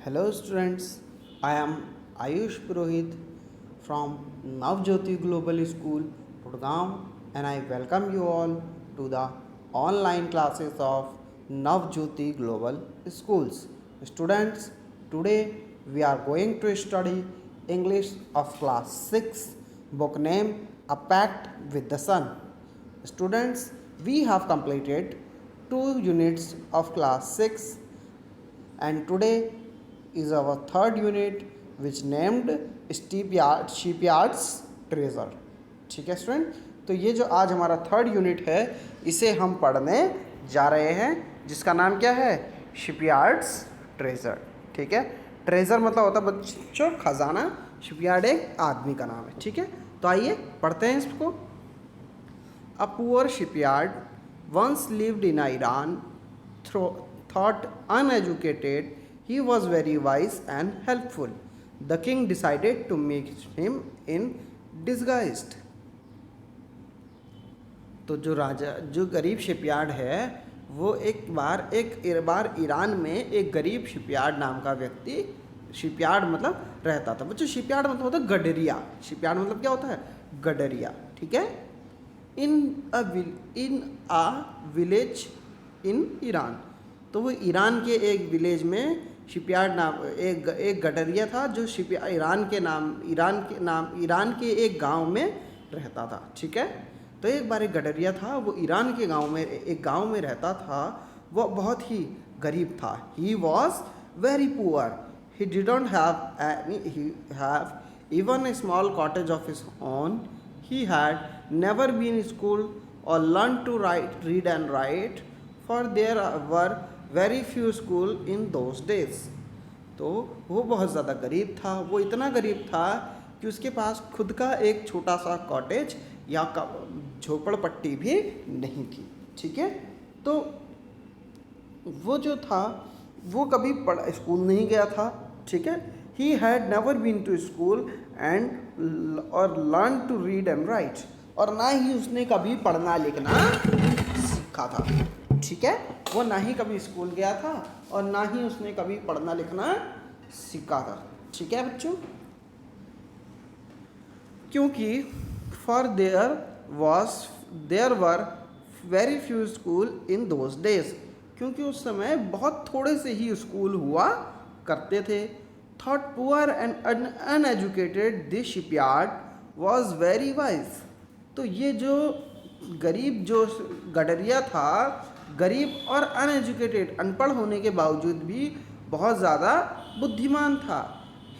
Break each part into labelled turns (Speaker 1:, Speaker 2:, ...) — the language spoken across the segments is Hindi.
Speaker 1: Hello students, I am Ayush Purohit from Navjyoti Global School, Gurgaon, and I welcome you all to the online classes of Navjyoti Global Schools. Students, today we are going to study English of class 6, book name A Pact with the Sun. Students, we have completed 2 units of class 6 and today is our third unit which named shipyards treasure. ठीक है स्टूडेंट, तो ये जो आज हमारा थर्ड यूनिट है इसे हम पढ़ने जा रहे हैं जिसका नाम क्या है, शिपयार्ड्स ट्रेजर. ठीक है, ट्रेजर मतलब होता है बच्चों खजाना, शिपयार्ड एक आदमी का नाम है. ठीक है, तो आइए पढ़ते हैं इसको. A poor shipyard once lived in Iran, thought uneducated, he was very wise and helpful. The king decided to make him in disguised. तो जो गरीब शिपयार्ड है वो एक बार ईरान में एक गरीब शिपयार्ड नाम का व्यक्ति, शिपयार्ड मतलब रहता था. बच्चों शिपयार्ड मतलब होता है गडरिया. शिपयार्ड मतलब क्या होता है, गडरिया. ठीक है, इन अ विलेज इन ईरान. तो वो ईरान के एक विलेज में शिपयार्ड नाम एक गडरिया था जो ईरान के एक गांव में रहता था. ठीक है, तो एक बार एक गडरिया था, वो ईरान के एक गांव में रहता था. वो बहुत ही गरीब था. He was very poor. He didn't have even a small cottage of his own. He had never been in school or learned to read and write, for there were very few school in those days. तो वो बहुत ज़्यादा गरीब था. वो इतना गरीब था कि उसके पास खुद का एक छोटा सा कॉटेज या झोपड़पट्टी भी नहीं थी. ठीक है, तो वो जो था वो कभी स्कूल नहीं गया था. ठीक है, he had never been to school and or learned to read and write, और ना ही उसने कभी पढ़ना लिखना सीखा था. ठीक है, वो ना ही कभी स्कूल गया था और ना ही उसने कभी पढ़ना लिखना सीखा था. ठीक है बच्चों, क्योंकि for there were very few school in those days, क्योंकि उस समय बहुत थोड़े से ही स्कूल हुआ करते थे. Thought poor and uneducated, this shipyard was very wise. तो ये जो गडरिया था, गरीब और अनएजुकेटेड, अनपढ़ होने के बावजूद भी बहुत ज़्यादा बुद्धिमान था.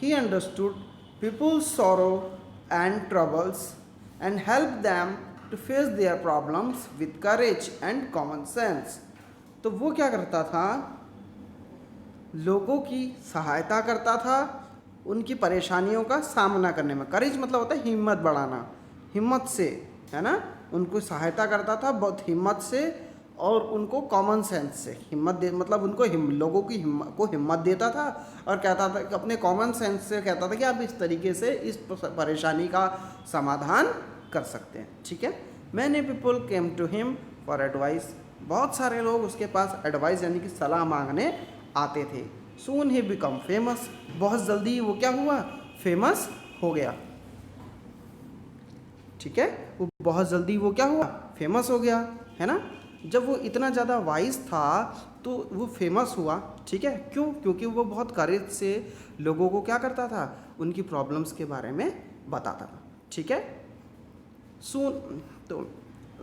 Speaker 1: He understood people's sorrow and troubles and helped them to face their problems with courage and common sense. तो वो क्या करता था, लोगों की सहायता करता था, उनकी परेशानियों का सामना करने में. करेज मतलब होता है हिम्मत बढ़ाना, हिम्मत से, है ना, उनको सहायता करता था बहुत हिम्मत से, और उनको कॉमन सेंस से मतलब उनको लोगों की हिम्मत देता था और कहता था कि अपने कॉमन सेंस से कहता था कि आप इस तरीके से इस परेशानी का समाधान कर सकते हैं. ठीक है, many people came to him for advice. बहुत सारे लोग उसके पास एडवाइस यानी कि सलाह मांगने आते थे. सून ही बिकम फेमस. बहुत जल्दी वो क्या हुआ, फेमस हो गया. ठीक है, वो बहुत जल्दी वो क्या हुआ, फेमस हो गया, है ना. जब वो इतना ज़्यादा वाइज था तो वो फेमस हुआ. ठीक है, क्यों, क्योंकि वो बहुत करेज से लोगों को क्या करता था, उनकी प्रॉब्लम्स के बारे में बताता था. ठीक है, सून तो,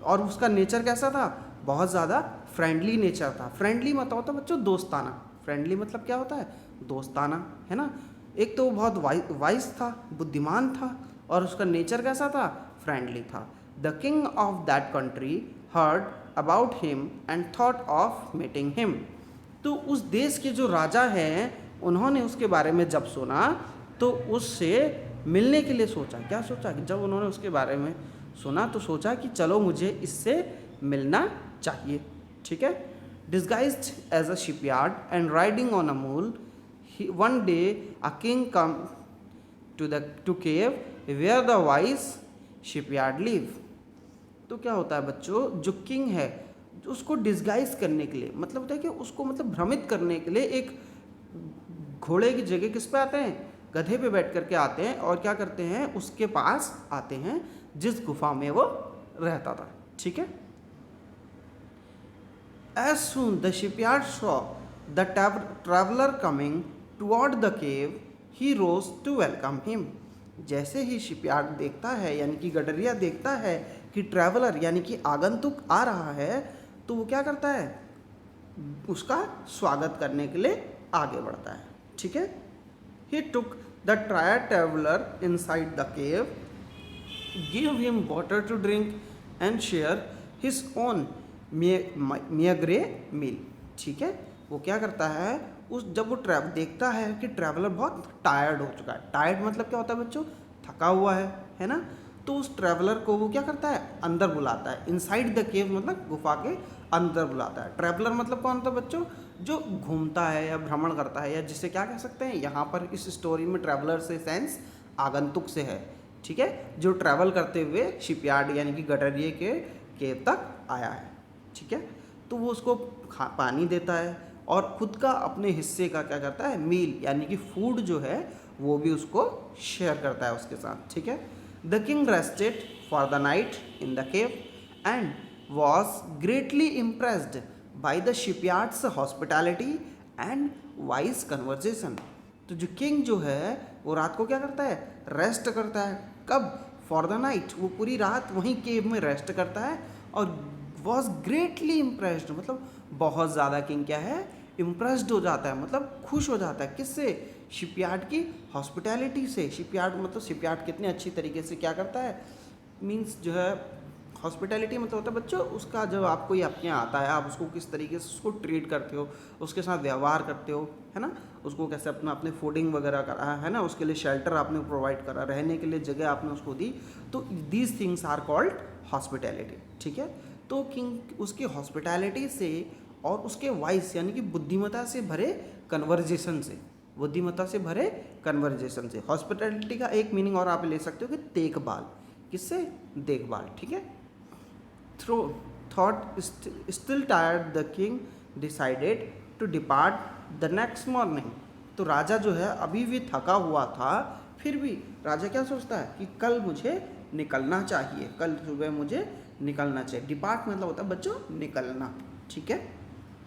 Speaker 1: और उसका नेचर कैसा था, बहुत ज़्यादा फ्रेंडली नेचर था. फ्रेंडली मतलब होता है बच्चों दोस्ताना. फ्रेंडली मतलब क्या होता है, दोस्ताना, है ना. एक तो वो बहुत वाइज था, बुद्धिमान था, और उसका नेचर कैसा था, फ्रेंडली था. The king of that country heard about him and thought of meeting him. तो उस देश के जो राजा हैं उन्होंने उसके बारे में जब सुना तो उससे मिलने के लिए सोचा. क्या सोचा कि जब उन्होंने उसके बारे में सुना तो सोचा कि चलो मुझे इससे मिलना चाहिए. ठीक है, disguised as a shipyard and riding on a mule, one day a king come to cave where the wise shipyard live. तो क्या होता है बच्चों, जो किंग है उसको डिस्गाइज करने के लिए मतलब होता है कि उसको मतलब भ्रमित करने के लिए एक घोड़े की जगह किस पे आते हैं, गधे पे बैठ करके आते हैं और क्या करते हैं, उसके पास आते हैं जिस गुफा में वो रहता था। ठीक है। As soon the shipyard saw the traveler coming toward the cave, he rose to welcome him. जैसे ही शिपयार्ड देखता है यानी कि गडरिया देखता है कि ट्रैवलर यानी कि आगंतुक आ रहा है, तो वो क्या करता है, उसका स्वागत करने के लिए आगे बढ़ता है। ठीक है। He took the traveler inside the cave, gave him water to drink and share his own meagre meal. ठीक है। वो क्या करता है, उस जब वो देखता है कि ट्रैवलर बहुत टायर्ड हो चुका है, टायर्ड मतलब क्या होता है बच्चों, थका हुआ है ना, तो उस ट्रैवलर को वो क्या करता है, अंदर बुलाता है। इनसाइड द केव मतलब गुफा के अंदर बुलाता है। ट्रैवलर मतलब कौन होता है बच्चों, जो घूमता है या भ्रमण करता है, या जिसे क्या कह सकते हैं, यहाँ पर इस स्टोरी में ट्रैवलर से सेंस आगंतुक से है। ठीक है। जो ट्रैवल करते हुए शिपयार्ड यानी कि गडरिये के केव तक आया है। ठीक है। तो वो उसको पानी देता है और खुद का अपने हिस्से का क्या करता है, मील यानी कि फूड जो है वो भी उसको शेयर करता है उसके साथ। ठीक है। The king rested for the night in the cave and was greatly impressed by the shipyards hospitality and wise conversation. तो जो किंग जो है वो रात को क्या करता है, रेस्ट करता है। कब, फॉर द नाइट, वो पूरी रात वहीं केव में रेस्ट करता है। और वॉज ग्रेटली इम्प्रेस्ड मतलब बहुत ज़्यादा किंग क्या है, इम्प्रेस्ड हो जाता है, मतलब खुश हो जाता है। किससे, शिपयार्ड की हॉस्पिटैलिटी से। शिपयार्ड मतलब शिपयार्ड कितने अच्छी तरीके से क्या करता है, मीन्स जो है हॉस्पिटैलिटी मतलब होता है बच्चों, उसका जब आप कोई आपके यहाँ आता है, आप उसको किस तरीके से उसको ट्रीट करते हो, उसके साथ व्यवहार करते हो, है ना, उसको कैसे अपने फूडिंग वगैरह करा है ना, उसके लिए शेल्टर आपने प्रोवाइड करा, रहने के लिए जगह आपने उसको दी, तो these things are called hospitality. ठीक है। तो किंग उसकी हॉस्पिटैलिटी से और उसके वाइस यानी कि बुद्धिमत्ता से भरे कन्वर्जेशन से, बुद्धिमत्ता से भरे कन्वर्जेशन से। हॉस्पिटैलिटी का एक मीनिंग और आप ले सकते हो कि देखभाल, किससे, देखभाल। ठीक है। Thought still tired the king decided to depart the next morning. तो राजा जो है अभी भी थका हुआ था, फिर भी राजा क्या सोचता है कि कल मुझे निकलना चाहिए, कल सुबह मुझे निकलना चाहिए। डिपार्ट मतलब होता है बच्चों निकलना। ठीक है।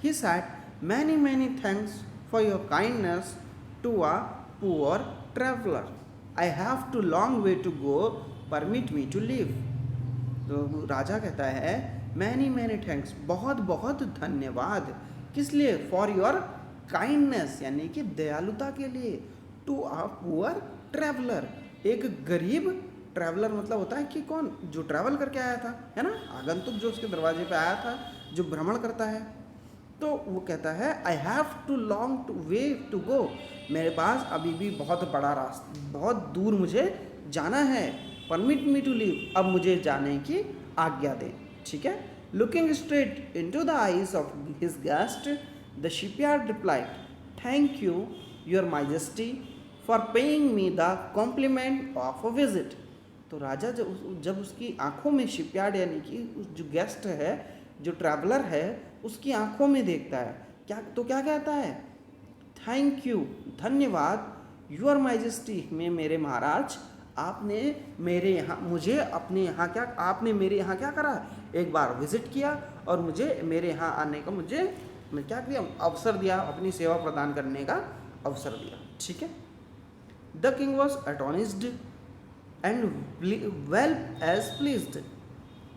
Speaker 1: He said many many thanks for your kindness to a poor traveller, I have too long way to go, permit me to leave. तो राजा कहता है मैनी मैनी थैंक्स, बहुत बहुत धन्यवाद, किस लिए, फॉर योर काइंडनेस यानी कि दयालुता के लिए, टू अ पुअर ट्रैवलर, एक गरीब ट्रैवलर मतलब होता है कि कौन, जो ट्रैवल करके आया था, है ना, आगंतुक जो उसके दरवाजे पे आया था, जो भ्रमण करता है। तो वो कहता है I have too long to way to go, मेरे पास अभी भी बहुत बड़ा रास्ता, बहुत दूर मुझे जाना है, परमिट मी टू लीव, अब मुझे जाने की आज्ञा दें। ठीक है। Looking straight into the eyes of his guest, the shipyard replied, thank you your majesty for paying me the compliment of a visit. तो राजा जब उसकी आंखों में, शिपयार्ड यानी कि उस जो गेस्ट है, जो ट्रैवलर है, उसकी आंखों में देखता है, क्या तो क्या कहता है, थैंक यू, धन्यवाद, योर माइजेस्टी, में मेरे महाराज, आपने मेरे यहाँ, मुझे अपने यहाँ क्या, आपने मेरे यहाँ क्या करा, एक बार विजिट किया और मुझे मेरे यहाँ आने का मैं क्या किया, अवसर दिया, अपनी सेवा प्रदान करने का अवसर दिया। ठीक है। The king was astonished and well as pleased.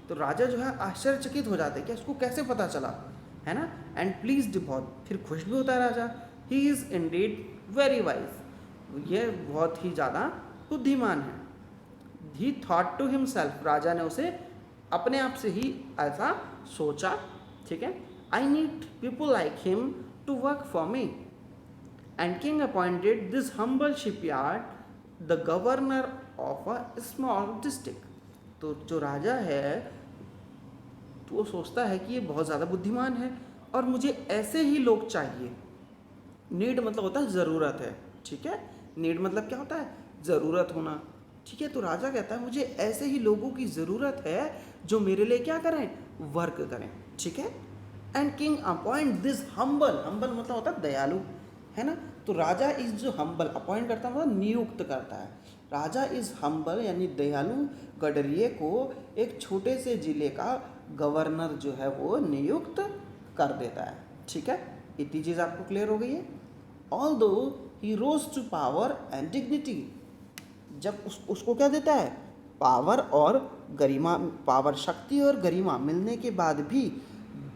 Speaker 1: तो राजा जो है आश्चर्यचकित हो जाते हैं कि इसको कैसे पता चला, है ना, एंड प्लीज्ड, बहुत फिर खुश भी होता है राजा। He is indeed very wise, ये बहुत ही ज़्यादा बुद्धिमान है। ही थॉट टू हिमसेल्फ, राजा ने उसे अपने आप से ही ऐसा सोचा। ठीक है। I need people like him to work for me, and king appointed this humble shepherd the governor of a small district. तो जो राजा है तो वो सोचता है कि ये बहुत ज़्यादा बुद्धिमान है और मुझे ऐसे ही लोग चाहिए। नीड मतलब होता है ज़रूरत है। ठीक है। नीड मतलब क्या होता है, ज़रूरत होना। ठीक है। तो राजा कहता है मुझे ऐसे ही लोगों की ज़रूरत है जो मेरे लिए क्या करें, वर्क करें। ठीक है। And king appoint this humble, humble मतलब होता है दयालु, है ना, तो राजा इज जो हम्बल, अपॉइंट करता है मतलब नियुक्त करता है। राजा इज हम्बल यानी दयालु गडरिये को एक छोटे से जिले का गवर्नर जो है वो नियुक्त कर देता है। ठीक है, इतनी चीज़ आपको क्लियर हो गई है। ऑल दो ही रोज टू पावर एंड डिग्निटी, जब उसको क्या देता है, पावर और गरिमा, पावर शक्ति और गरिमा मिलने के बाद भी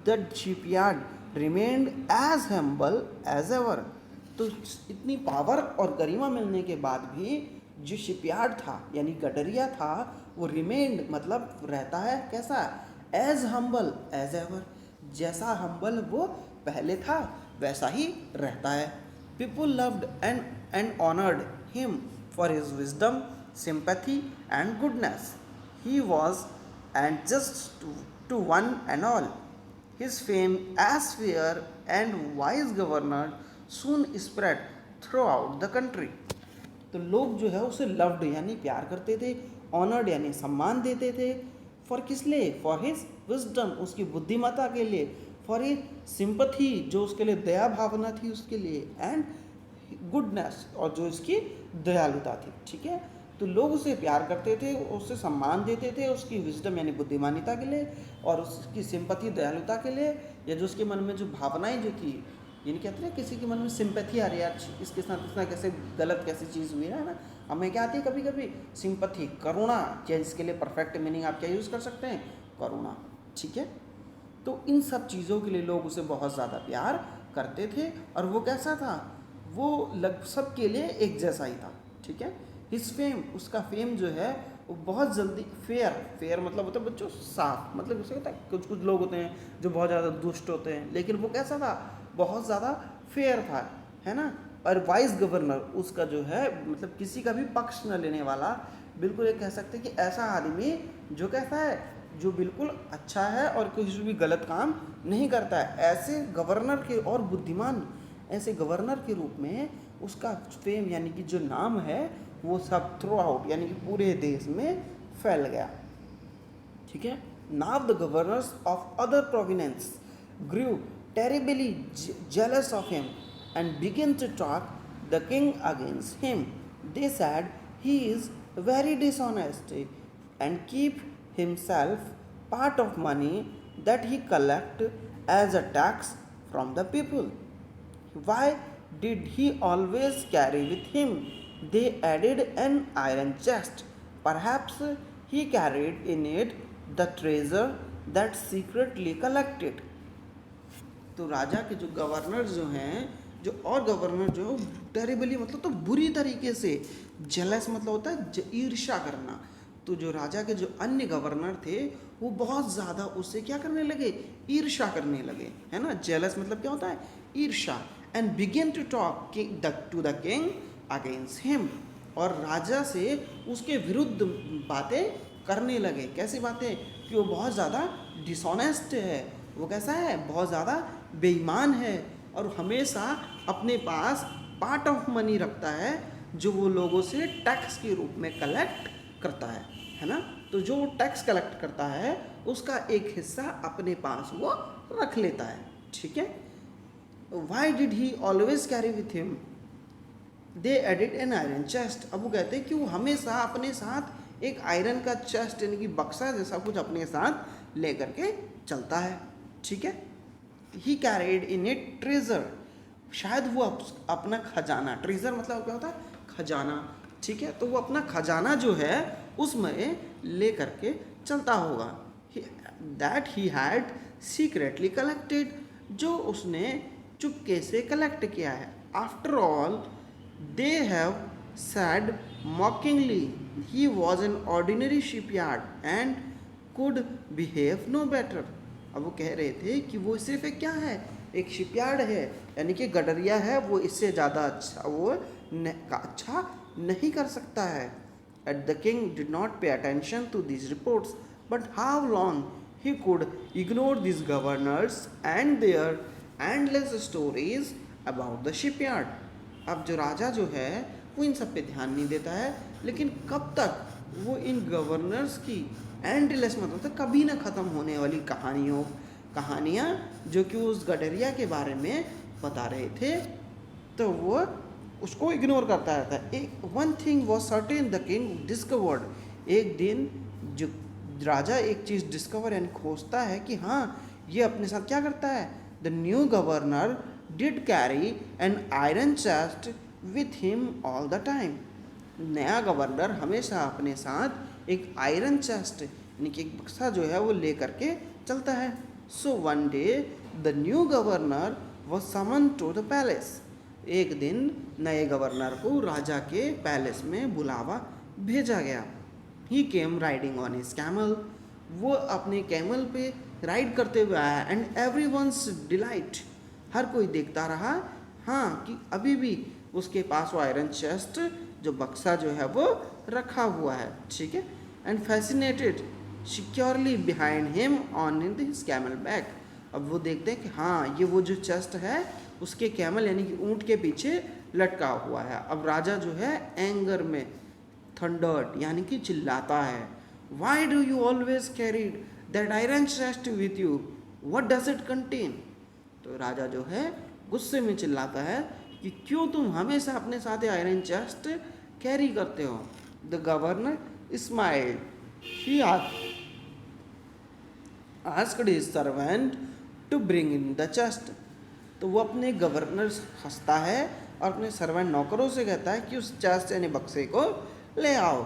Speaker 1: the shepherd remained as humble as ever. तो इतनी पावर और गरिमा मिलने के बाद भी जो शिपयार्ड था यानी गडरिया था वो रिमेन्ड मतलब रहता है कैसा, एज हम्बल एज एवर, जैसा हम्बल वो पहले था वैसा ही रहता है। People loved and honoured him for his wisdom, sympathy, and goodness. He was and just to one and all. His fame as fair and wise governor soon spread throughout the country. तो लोग जो है उसे लव्ड यानी प्यार करते थे, ऑनर्ड यानी सम्मान देते थे, फॉर किस लिए, फॉर हिज विजडम उसकी बुद्धिमत्ता के लिए, फॉर हिज सिंपथी जो उसके लिए दया भावना थी उसके लिए, एंड गुडनेस और जो इसकी दयालुता थी। ठीक है, तो लोग उसे प्यार करते थे, उसे सम्मान देते थे उसकी विजडम यानी बुद्धिमानिता के लिए और उसकी सिंपथी दयालुता के लिए, या जो उसके मन में जो भावनाएं जो थी, यानी कहते हैं किसी के मन में सिंपैथी आ रही है, इसके साथ इतना कैसे गलत कैसी चीज़ हुई है ना, हमें क्या आती है कभी कभी सिंपैथी, करुणा, या इसके लिए परफेक्ट मीनिंग आप क्या यूज़ कर सकते हैं, करुणा। ठीक है, तो इन सब चीज़ों के लिए लोग उसे बहुत ज़्यादा प्यार करते थे और वो कैसा था, वो लग सब के लिए एक जैसा ही था। ठीक है, हिज फेम उसका फेम जो है वो बहुत जल्दी, फेयर मतलब होता है बच्चों साफ, मतलब जैसे होता है कुछ लोग होते हैं जो बहुत ज़्यादा दुष्ट होते हैं, लेकिन वो कैसा था, बहुत ज़्यादा फेयर था, है ना। और वाइस गवर्नर उसका जो है मतलब किसी का भी पक्ष न लेने वाला, बिल्कुल ये कह सकते हैं कि ऐसा आदमी जो कैसा है, जो बिल्कुल अच्छा है और किसी भी गलत काम नहीं करता है, ऐसे गवर्नर के और बुद्धिमान ऐसे गवर्नर के रूप में उसका फेम यानी कि जो नाम है वो सब थ्रू आउट यानी कि पूरे देश में फैल गया। ठीक है, now the governors of other provinces grew terribly jealous of him and began to talk the king against him. They said he is very dishonest and keep himself part of money that he collect as a tax from the people. Why did he always carry with him? They added an iron chest. Perhaps he carried in it the treasure that secretly collected. तो राजा के जो गवर्नर जो हैं, जो और गवर्नर जो टेरिबली मतलब तो बुरी तरीके से, जेलस मतलब होता है ईर्ष्या करना, तो जो राजा के जो अन्य गवर्नर थे वो बहुत ज़्यादा उससे क्या करने लगे, ईर्ष्या करने लगे, है ना। जेलस मतलब क्या होता है, ईर्ष्या। And began to talk to the king against him, और राजा से उसके विरुद्ध बातें करने लगे। कैसी बातें, कि वो बहुत ज़्यादा डिसऑनेस्ट है, वो कैसा है, बहुत ज़्यादा बेईमान है और हमेशा अपने पास पार्ट ऑफ मनी रखता है जो वो लोगों से टैक्स के रूप में कलेक्ट करता है ना। तो जो टैक्स कलेक्ट करता है उसका एक हिस्सा अपने पास वो रख लेता है। ठीक है, why did he always carry with him, they added an iron chest. अब वो कहते हैं कि वो हमेशा अपने साथ एक आयरन का चेस्ट यानी कि बक्सा जैसा कुछ अपने साथ ले करके चलता है। ठीक है, ही कैरिड इन इट ट्रेजर, शायद वो अपना खजाना, ट्रेजर मतलब क्या होता है, खजाना। ठीक है, तो वो अपना खजाना जो है उसमें ले करके चलता होगा। That he had secretly collected, जो उसने चुपके से कलेक्ट किया है। After all they have said mockingly he was an ordinary shepherd and could behave no better. अब वो कह रहे थे कि वो सिर्फ एक क्या है, एक शिपयार्ड है यानी कि गडरिया है, वो इससे ज़्यादा अच्छा वो अच्छा नहीं कर सकता है। At the king did not pay attention to this reports, but how long he could ignore this governors and their endless stories about the shepherd. अब जो राजा जो है वो इन सब पे ध्यान नहीं देता है, लेकिन कब तक वो इन गवर्नर्स की एंडलेस मतलब तो कभी ना ख़त्म होने वाली कहानियाँ जो कि उस गडरिया के बारे में बता रहे थे, तो वो उसको इग्नोर करता रहता है। एक one thing was certain the king discovered, एक दिन जो राजा एक चीज़ डिस्कवर यानी खोजता है कि हाँ ये अपने साथ क्या करता है। The new governor did carry an iron chest with him all the time, नया गवर्नर हमेशा अपने साथ एक आयरन चेस्ट यानी कि एक बक्सा जो है वो ले करके चलता है। So one day the new governor was summon to the palace, एक दिन नए गवर्नर को राजा के पैलेस में बुलावा भेजा गया। ही केम राइडिंग ऑन हिज कैमल, वो अपने कैमल पे राइड करते हुए आया। एंड एवरी वंस डिलाइट, हर कोई देखता रहा हाँ कि अभी भी उसके पास वो आयरन चेस्ट जो बक्सा जो है वो रखा हुआ है, ठीक है। And fascinated securely behind him on in his camel back, अब वो देखते हैं कि हाँ ये वो जो चेस्ट है उसके कैमल यानी कि ऊंट के पीछे लटका हुआ है। अब राजा जो है एंगर में थंडर्ड यानी कि चिल्लाता है, Y do you always carried that iron chest with you, what does it contain. तो राजा जो है गुस्से में चिल्लाता है कि क्यों तुम हमेशा अपने साथ आयरन चेस्ट कैरी करते हो। The governor smiled, he asked his servant to bring in the chest, तो वो अपने गवर्नर हंसता है और अपने सर्वेंट नौकरों से कहता है कि उस चेस्ट यानी बक्से को ले आओ।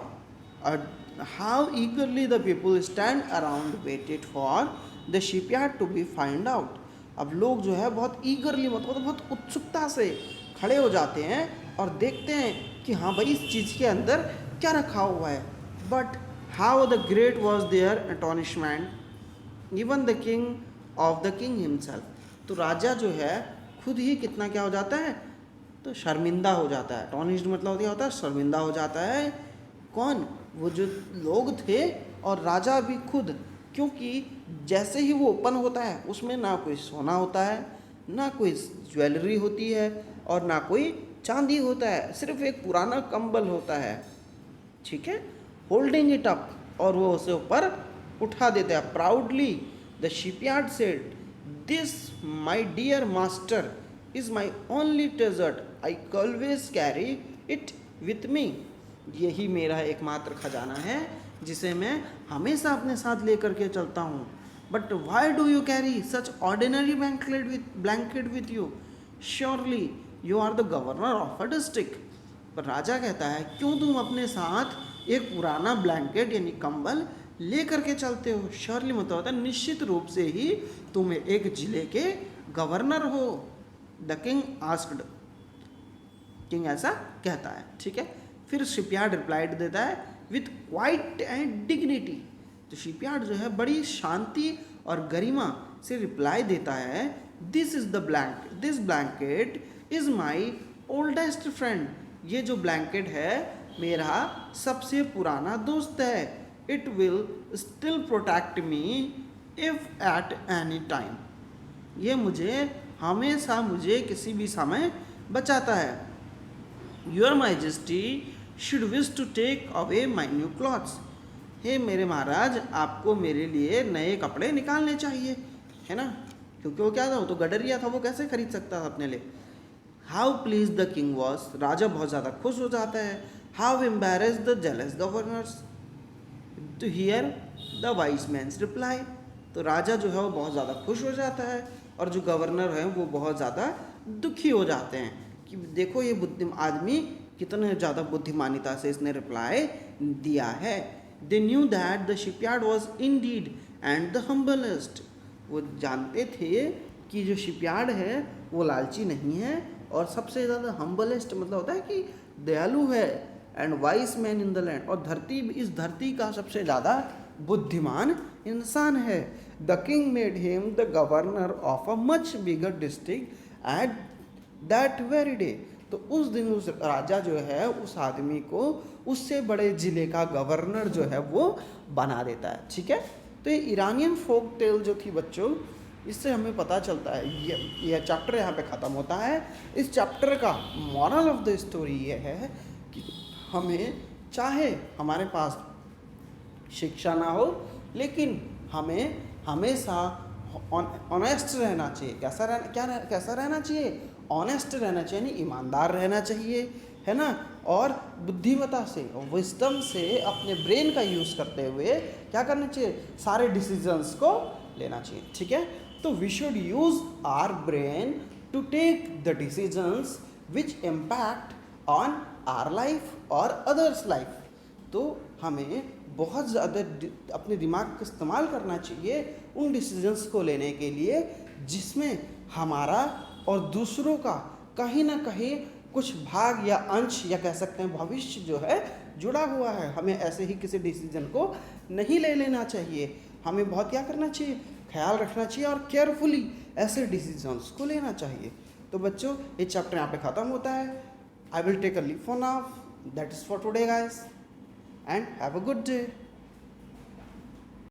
Speaker 1: और how eagerly the people stand around waited for the shepherd to be find out, अब लोग जो है बहुत ईगरली मतलब बहुत उत्सुकता से खड़े हो जाते हैं और देखते हैं कि हाँ भाई इस चीज़ के अंदर क्या रखा हुआ है। But how the great was there astonishment, even the king of the king himself, तो राजा जो है खुद ही कितना क्या हो जाता है, तो शर्मिंदा हो जाता है। टॉनिश्ड मतलब होता है शर्मिंदा हो जाता है। कौन, वो जो लोग थे और राजा भी खुद, क्योंकि जैसे ही वो ओपन होता है उसमें ना कोई सोना होता है, ना कोई ज्वेलरी होती है और ना कोई चांदी होता है, सिर्फ एक पुराना कंबल होता है, ठीक है। होल्डिंग इट अप, और वो उसे ऊपर उठा देता है। Proudly the shepherd said, this my dear master is my only treasure, I always carry it with me, यही मेरा एकमात्र खजाना है जिसे मैं हमेशा अपने साथ लेकर के चलता हूँ। But why do you carry such ordinary blanket with you, surely you are the governor of a district, पर राजा कहता है क्यों तुम अपने साथ एक पुराना ब्लैंकेट यानी कंबल ले करके चलते हो। श्योरली मतलब होता है निश्चित रूप से ही तुम एक जिले के गवर्नर हो। द किंग आस्क्ड, किंग ऐसा कहता है, ठीक है। फिर शिपयार्ड रिप्लाइड देता है विथ क्वाइट एंड डिग्निटी, तो शिपयार्ड जो है बड़ी शांति और गरिमा से रिप्लाई देता है, this blanket is my oldest friend, ये जो ब्लैंकेट है मेरा सबसे पुराना दोस्त है। It will still protect me if at any time, ये मुझे हमेशा मुझे किसी भी समय बचाता है। Your majesty should wish to take away my new clothes, हे मेरे महाराज आपको मेरे लिए नए कपड़े निकालने चाहिए, है ना, क्योंकि वो क्या था, वो तो गडरिया था, वो कैसे खरीद सकता था अपने लिए। How please the king was, राजा बहुत ज़्यादा खुश हो जाता है। How embarrass the jealous governors to hear the wise man's reply, तो राजा जो है वो बहुत ज़्यादा खुश हो जाता है और जो गवर्नर हैं वो बहुत ज़्यादा दुखी हो जाते हैं कि देखो ये आदमी कितने ज़्यादा बुद्धिमानिता से इसने रिप्लाई दिया है। They knew that the shipyard was Indeed and the humblest, वो जानते थे कि जो शिपयार्ड है वो लालची नहीं है और सबसे ज़्यादा हम्बलेस्ट मतलब होता है कि दयालु है, and vice man in the land, और इस धरती का सबसे ज़्यादा बुद्धिमान इंसान है। The king made him the governor of a much bigger district at that very day, तो उस दिन उस राजा जो है उस आदमी को उससे बड़े ज़िले का गवर्नर जो है वो बना देता है, ठीक है। तो ये ईरानियन फोक टेल जो थी बच्चों, इससे हमें पता चलता है, यह चैप्टर यहाँ पे ख़त्म होता है। इस चैप्टर का मॉरल ऑफ द स्टोरी ये है कि हमें चाहे हमारे पास शिक्षा ना हो लेकिन हमें हमेशा ऑनेस्ट रहना चाहिए। कैसा रहना चाहिए, ऑनेस्ट रहना चाहिए, यानी ईमानदार रहना चाहिए, है ना, और बुद्धिमता से और विजडम से अपने ब्रेन का यूज़ करते हुए क्या करना चाहिए, सारे डिसीजंस को लेना चाहिए, ठीक है। तो we should use our brain to take the decisions which impact on our life और अदर्स लाइफ। तो हमें बहुत ज़्यादा अपने दिमाग का इस्तेमाल करना चाहिए उन डिसीजंस को लेने के लिए जिसमें हमारा और दूसरों का कहीं ना कहीं कुछ भाग या अंश या कह सकते हैं भविष्य जो है जुड़ा हुआ है। हमें ऐसे ही किसी डिसीजन को नहीं ले लेना चाहिए, हमें बहुत क्या करना चाहिए, ख्याल रखना चाहिए और केयरफुली ऐसे डिसीजंस को लेना चाहिए। तो बच्चों ये चैप्टर यहाँ पे ख़त्म होता है। I will take a leave for now. That is for today, guys, and have a good day.